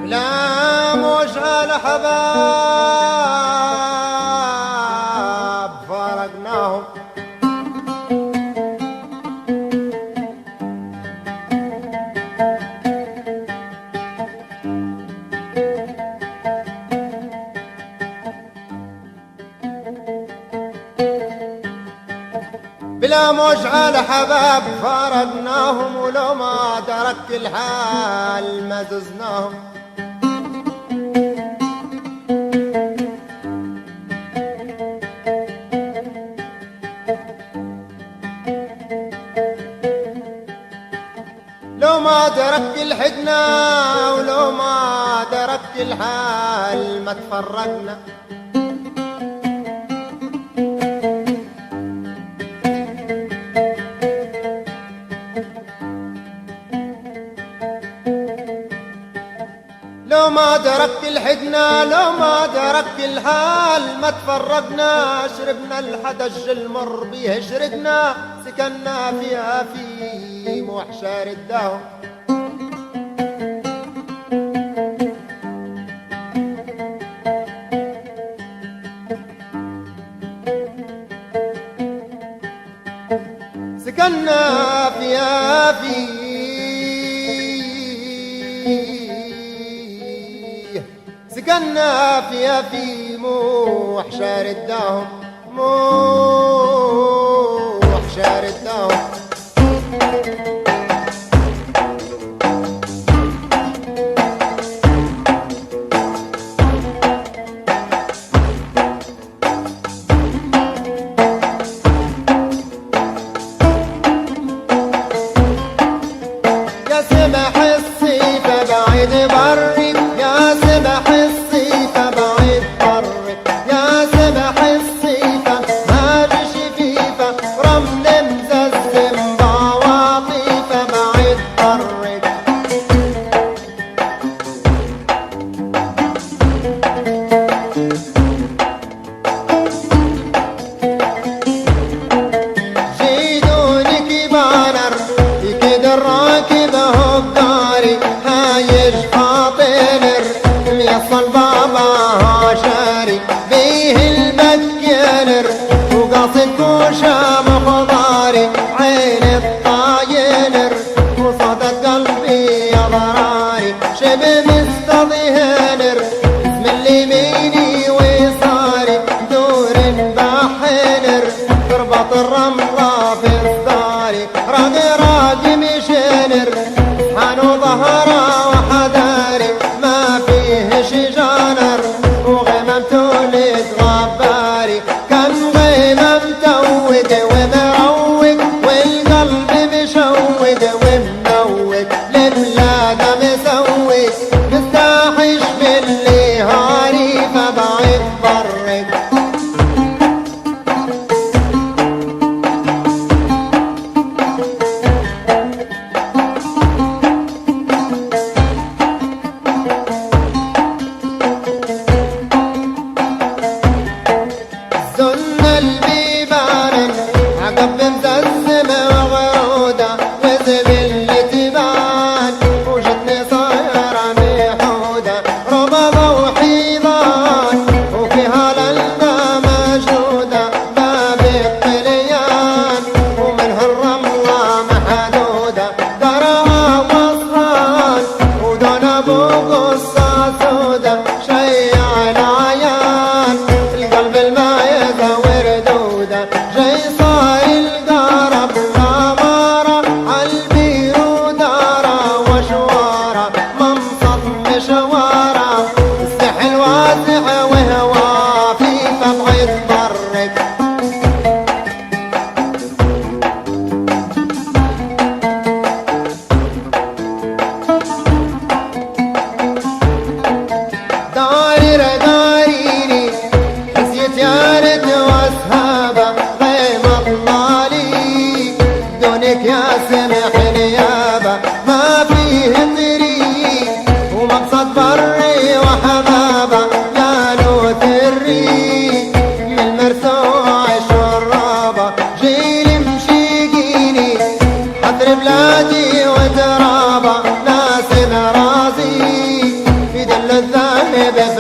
لا مش الحباب فارقناهم، بلا مش الحباب فارقناهم، ولو ما درك الحال ما ززناهم. لو ما درك الحدنا ولو ما درك الحال ما تفرقنا. لو ما درك الحدنا لو ما درك الحال ما تفرقنا. شربنا الحدج المر بيه شرقنا، سكننا فيها في محشر الدهر. سكننا فيها سكننا فيها في محشر الدهر، محشر الدهر. يا سمح الصيف بعيد بري، يا سمح الصيف بعيد بري، يا سمح الصيف ما بشفيفة رمل مززم بعواطيفة بعيد بري. جيدوني كبانر يكد الراكب هبداري، هايج خاطر ميصل بابا شاري، بيه المكينر وقاصد كوشة مخضاري، عين الطاينر وصدق قلبي يا ضراري، شبه مستضيهنر اسم اليميني ويساري، دور بحنر تربط الرملة في الصاري، راقي مشنر حانو ظهره وحداري، ما فيه شجانر وغمم تولد غباري، كم غمم توق ومروق والقلب مشوق ومنوق، لبلاد مسوق مستحش باللي هاري فبعيد برق. زن البيبان عقب مززم وغرودة وزبل تبان، وجدني صايرة محودة ربضة وحيضان، وفيها للنا مجودة باب الطليان، ومنها الرملة محدودة درها وصفان، ودون ابو قصة سودة شيع العيان، القلب المايز وردودة جاي صار القرب غمارة عالبير ودارة وشوارة منصب مشوارة، السحل واسع وهوا في فبعيد برق. داريني حسيت يا رد واسهابة غيم اطلالي، دونك يا سمح نيابة ما فيه طريق ومقصد بري وحبابة، يا لوث الريق من المرسوع الشرابة، جيل مشيقيني حضر بلادي وترابة، ناس مرازي في بس